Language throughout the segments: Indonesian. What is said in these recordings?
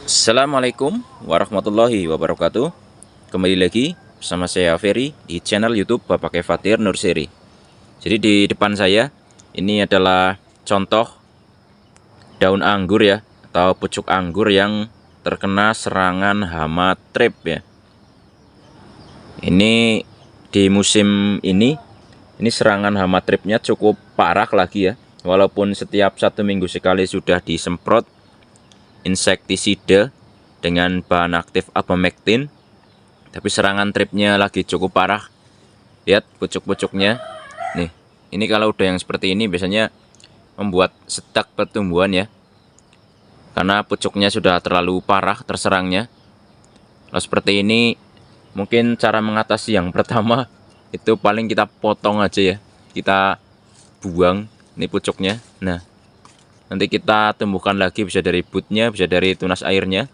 Assalamualaikum warahmatullahi wabarakatuh. Kembali lagi bersama saya Ferry di channel YouTube Bapak Fatir Nurseri. Jadi di depan saya ini adalah contoh daun anggur ya, atau pucuk anggur yang terkena serangan hama trip ya. Ini di musim ini serangan hama tripnya cukup parah lagi ya. Walaupun setiap 1 minggu sekali sudah disemprot insektisida dengan bahan aktif abamectin, tapi serangan tripnya lagi cukup parah. Lihat pucuk-pucuknya nih, ini kalau udah yang seperti ini biasanya membuat stuck pertumbuhan ya, karena pucuknya sudah terlalu parah terserangnya. Kalau seperti ini, mungkin cara mengatasi yang pertama itu paling kita potong aja ya, kita buang ini pucuknya. Nah, nanti kita tumbuhkan lagi, bisa dari butnya, bisa dari tunas airnya,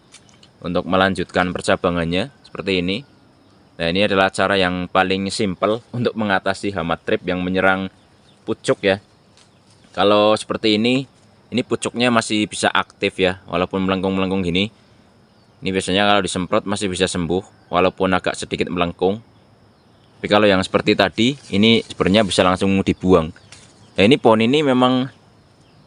untuk melanjutkan percabangannya seperti ini. Nah, ini adalah cara yang paling simpel untuk mengatasi hama trip yang menyerang pucuk ya. Kalau seperti ini pucuknya masih bisa aktif ya, walaupun melengkung-melengkung gini. Ini biasanya kalau disemprot masih bisa sembuh, walaupun agak sedikit melengkung. Tapi kalau yang seperti tadi, ini sebenarnya bisa langsung dibuang. Nah, ini pohon ini memang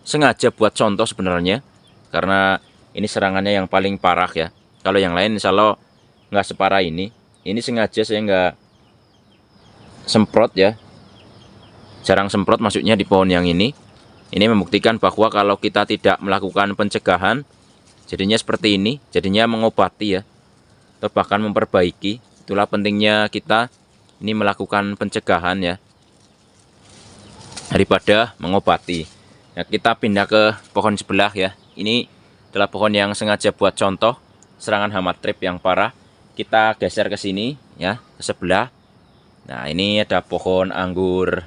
sengaja buat contoh sebenarnya, karena ini serangannya yang paling parah ya. Kalau yang lain insya Allah nggak separah ini sengaja saya nggak semprot ya, jarang semprot maksudnya di pohon yang ini membuktikan bahwa kalau kita tidak melakukan pencegahan, jadinya seperti ini, jadinya mengobati ya, atau bahkan memperbaiki. Itulah pentingnya kita ini melakukan pencegahan ya, daripada mengobati. Nah, kita pindah ke pohon sebelah ya. Ini adalah pohon yang sengaja buat contoh serangan hama trip yang parah. Kita geser ke sini ya, ke sebelah. Nah, ini ada pohon anggur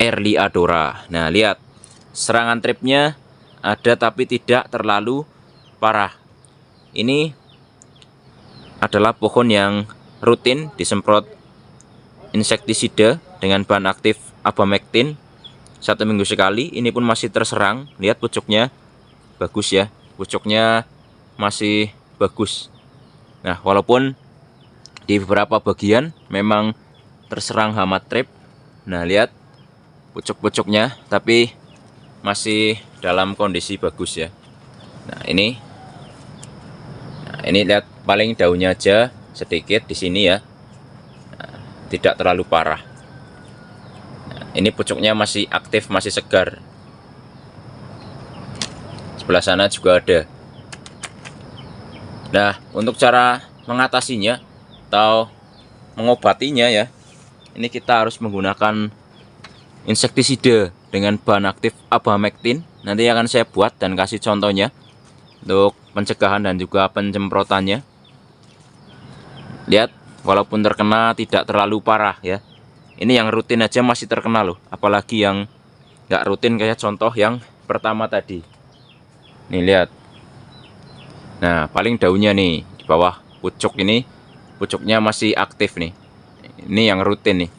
Early Adora. Nah, lihat serangan tripnya ada tapi tidak terlalu parah. Ini adalah pohon yang rutin disemprot insektisida dengan bahan aktif abamectin 1 minggu sekali. Ini pun masih terserang. Lihat pucuknya bagus ya, pucuknya masih bagus. Nah, walaupun di beberapa bagian memang terserang hama trip. Nah, lihat pucuk-pucuknya, tapi masih dalam kondisi bagus ya. Nah, ini lihat, paling daunnya aja sedikit di sini ya. Nah, tidak terlalu parah. Ini pucuknya masih aktif, masih segar. Sebelah sana juga ada. Nah, untuk cara mengatasinya atau mengobatinya ya, ini kita harus menggunakan insektisida dengan bahan aktif abamectin. Nanti akan saya buat dan kasih contohnya untuk pencegahan dan juga penyemprotannya. Lihat, walaupun terkena tidak terlalu parah ya. Ini yang rutin aja masih terkena loh, apalagi yang nggak rutin kayak contoh yang pertama tadi. Nih lihat. Nah, paling daunnya nih di bawah pucuk ini, pucuknya masih aktif nih. Ini yang rutin nih.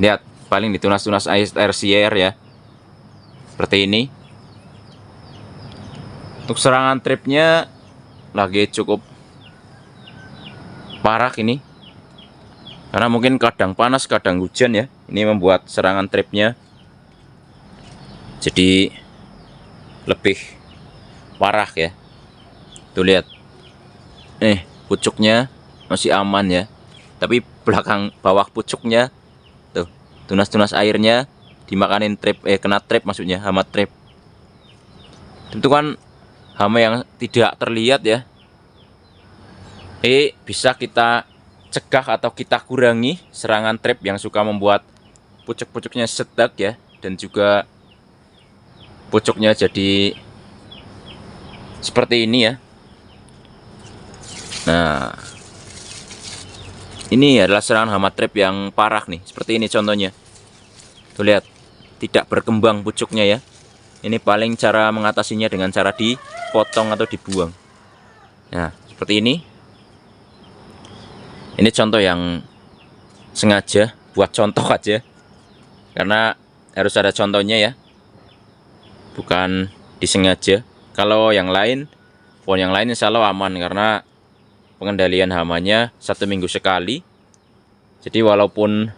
Lihat, paling di tunas-tunas air sier ya. Seperti ini. Untuk serangan tripnya lagi cukup parah ini. Karena mungkin kadang panas, kadang hujan ya. Ini membuat serangan tripnya jadi lebih parah ya. Tuh lihat. Pucuknya masih aman ya. Tapi bawah pucuknya tuh, tunas-tunas airnya dimakanin trip, kena trip maksudnya, hama trip. Itu kan hama yang tidak terlihat ya. Bisa kita cegah atau kita kurangi serangan trip yang suka membuat pucuk-pucuknya stuck ya, dan juga pucuknya jadi seperti ini ya. Nah, ini adalah serangan hama trip yang parah nih, seperti ini contohnya. Tuh lihat, tidak berkembang pucuknya ya. Ini paling cara mengatasinya dengan cara dipotong atau dibuang. Nah, seperti ini. Ini contoh yang sengaja buat contoh aja, karena harus ada contohnya ya. bukan disengaja. Kalau yang lain, pohon yang lain insya Allah aman karena pengendalian hamanya 1 minggu sekali. Jadi walaupun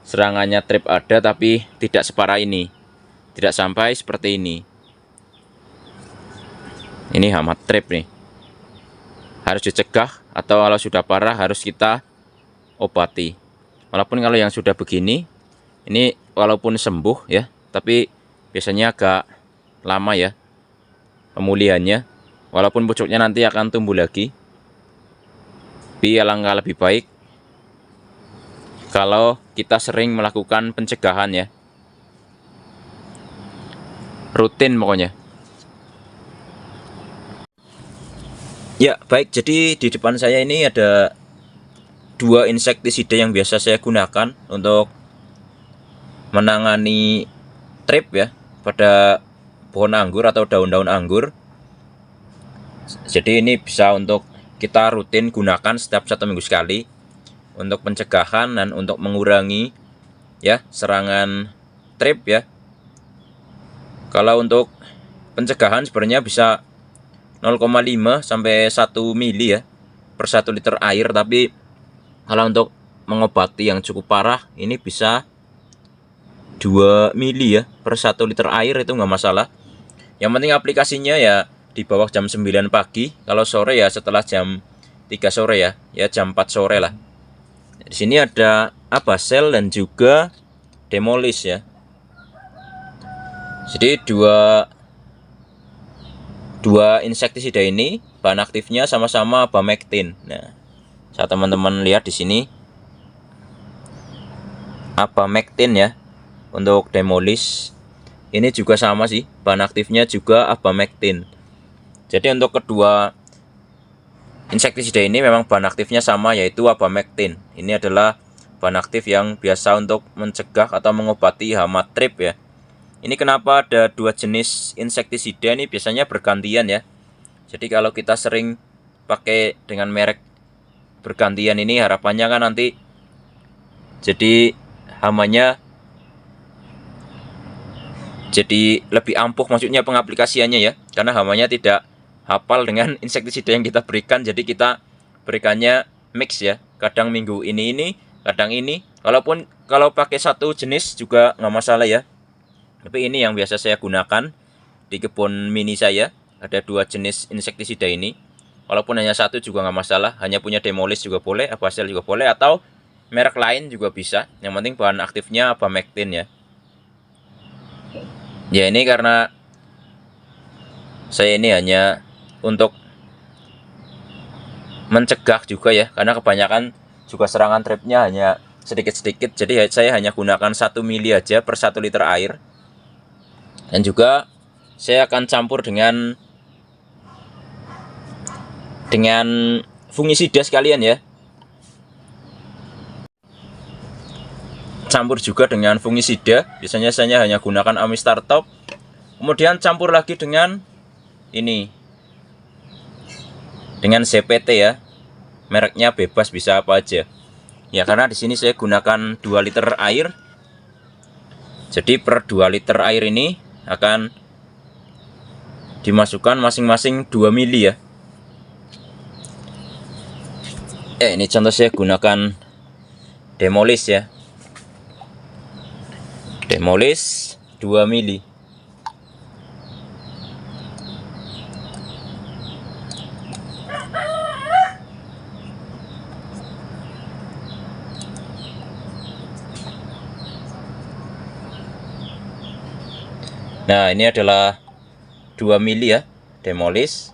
serangannya trip ada, tapi tidak separah ini, tidak sampai seperti ini. Ini hama trip nih, harus dicegah, atau kalau sudah parah harus kita obati. Walaupun kalau yang sudah begini, ini walaupun sembuh ya, tapi biasanya agak lama ya pemulihannya. Walaupun pucuknya nanti akan tumbuh lagi, tapi alangkah lebih baik kalau kita sering melakukan pencegahan ya, rutin pokoknya. Ya baik, jadi di depan saya ini ada 2 insektisida yang biasa saya gunakan untuk menangani trip ya pada pohon anggur atau daun-daun anggur. Jadi ini bisa untuk kita rutin gunakan setiap 1 minggu sekali untuk pencegahan dan untuk mengurangi ya serangan trip ya. Kalau untuk pencegahan sebenarnya bisa 0,5 sampai 1 mili ya per 1 liter air, tapi kalau untuk mengobati yang cukup parah ini bisa 2 mili ya per 1 liter air, itu nggak masalah. Yang penting aplikasinya ya di bawah jam 9 pagi, kalau sore ya setelah jam 3 sore ya jam 4 sore lah. Di sini ada Abasel dan juga Demolis ya. Jadi dua insektisida ini bahan aktifnya sama-sama abamectin. Nah, saat teman-teman lihat di sini abamectin ya. Untuk Demolis ini juga sama sih, bahan aktifnya juga abamectin. Jadi untuk kedua insektisida ini memang bahan aktifnya sama, yaitu abamectin. Ini adalah bahan aktif yang biasa untuk mencegah atau mengobati hama trip ya. Ini kenapa ada 2 jenis insektisida ini biasanya bergantian ya. Jadi kalau kita sering pakai dengan merek bergantian ini, harapannya kan nanti jadi hamanya jadi lebih ampuh, maksudnya pengaplikasiannya ya, karena hamanya tidak hafal dengan insektisida yang kita berikan. Jadi kita berikannya mix ya, kadang minggu ini, kadang ini. Walaupun kalau pakai satu jenis juga nggak masalah ya, tapi ini yang biasa saya gunakan di kebun mini saya. Ada 2 jenis insektisida ini. Walaupun hanya satu juga nggak masalah, hanya punya Demolis juga boleh, Abasel juga boleh, atau merek lain juga bisa. Yang penting bahan aktifnya abamectin ya. Ya ini karena saya ini hanya untuk mencegah juga ya, karena kebanyakan juga serangan tripnya hanya sedikit-sedikit. Jadi saya hanya gunakan 1 mili aja per 1 liter air. Dan juga saya akan campur dengan fungisida sekalian ya. Campur juga dengan fungisida. Biasanya saya hanya gunakan Amistar Top. Kemudian campur lagi dengan ini, dengan CPT ya. Mereknya bebas, bisa apa aja. Ya karena di sini saya gunakan 2 liter air. Jadi per 2 liter air ini akan dimasukkan masing-masing 2 mili ya. Ini contoh saya gunakan Demolis ya. Demolis 2 mili. Nah, ini adalah 2 mili ya, Demolis.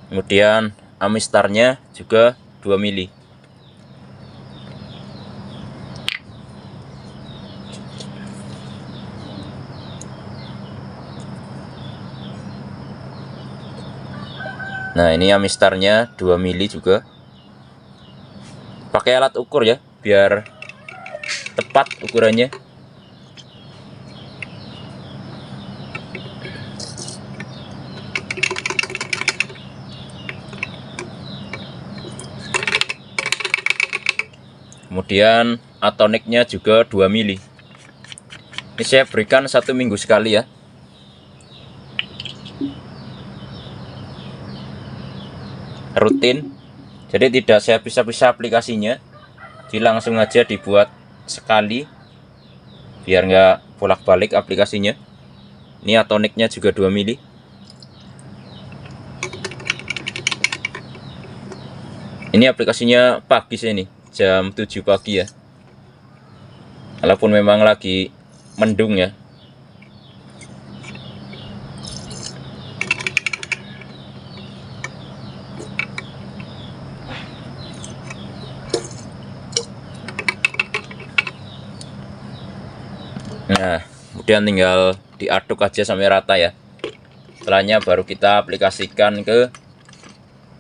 Kemudian Amistarnya juga 2 mili. Nah, ini Amistarnya 2 mili juga. Pakai alat ukur ya, biar tepat ukurannya. Kemudian atoniknya juga 2 mili. Ini saya berikan 1 minggu sekali ya. Rutin. Jadi tidak saya pisah-pisah aplikasinya. Jadi langsung aja dibuat sekali biar nggak bolak-balik aplikasinya. Ini atoniknya juga 2 mili. Ini aplikasinya pagi sih, ini jam 7 pagi ya. Walaupun memang lagi mendung ya. Nah, kemudian tinggal diaduk aja sampai rata ya. Setelahnya baru kita aplikasikan ke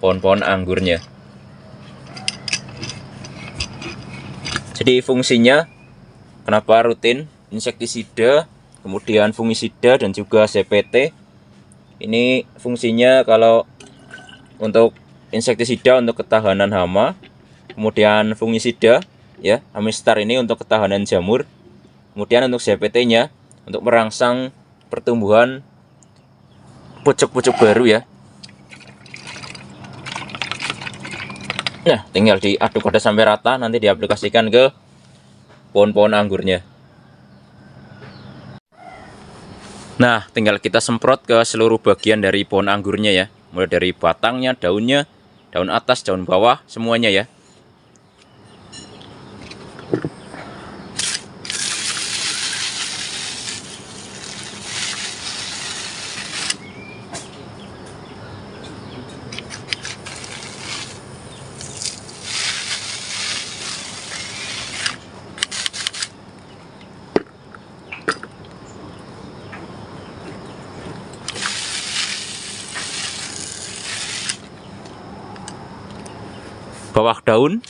pohon-pohon anggurnya. Jadi fungsinya kenapa rutin? Insektisida, kemudian fungisida dan juga CPT. Ini fungsinya kalau untuk insektisida untuk ketahanan hama, kemudian fungisida ya, Amistar ini untuk ketahanan jamur. Kemudian untuk CPT-nya untuk merangsang pertumbuhan pucuk-pucuk baru ya. Nah, tinggal diaduk aja sampai rata, nanti diaplikasikan ke pohon-pohon anggurnya. Nah, tinggal kita semprot ke seluruh bagian dari pohon anggurnya ya. Mulai dari batangnya, daunnya, daun atas, daun bawah, semuanya ya. Bawah daun,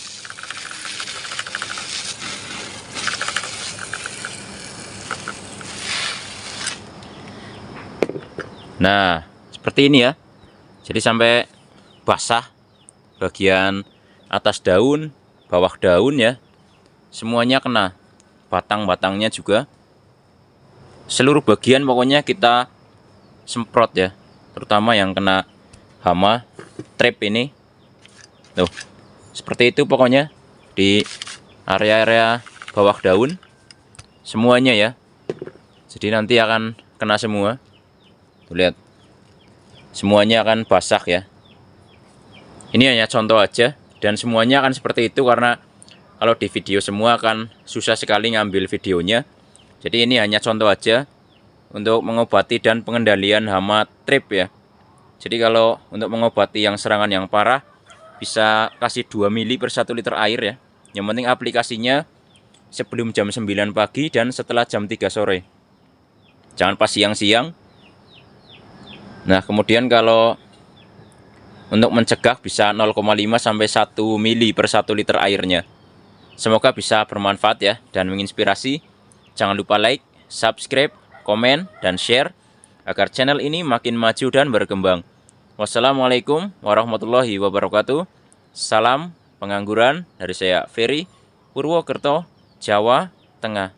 nah seperti ini ya. Jadi sampai basah bagian atas daun, bawah daun ya, semuanya kena. Batang-batangnya juga, seluruh bagian pokoknya kita semprot ya, terutama yang kena hama trap ini tuh. Seperti itu pokoknya di area-area bawah daun semuanya ya. Jadi nanti akan kena semua. Tuh, lihat. Semuanya akan basah ya. Ini hanya contoh aja dan semuanya akan seperti itu karena kalau di video semua akan susah sekali ngambil videonya. Jadi ini hanya contoh aja untuk mengobati dan pengendalian hama trip ya. Jadi kalau untuk mengobati yang serangan yang parah bisa kasih 2 mili per 1 liter air ya. Yang penting aplikasinya sebelum jam 9 pagi dan setelah jam 3 sore. Jangan pas siang-siang. Nah, kemudian kalau untuk mencegah bisa 0,5 sampai 1 mili per 1 liter airnya. Semoga bisa bermanfaat ya dan menginspirasi. Jangan lupa like, subscribe, komen, dan share agar channel ini makin maju dan berkembang. Wassalamualaikum warahmatullahi wabarakatuh. Salam pengangguran dari saya Ferry, Purwokerto, Jawa Tengah.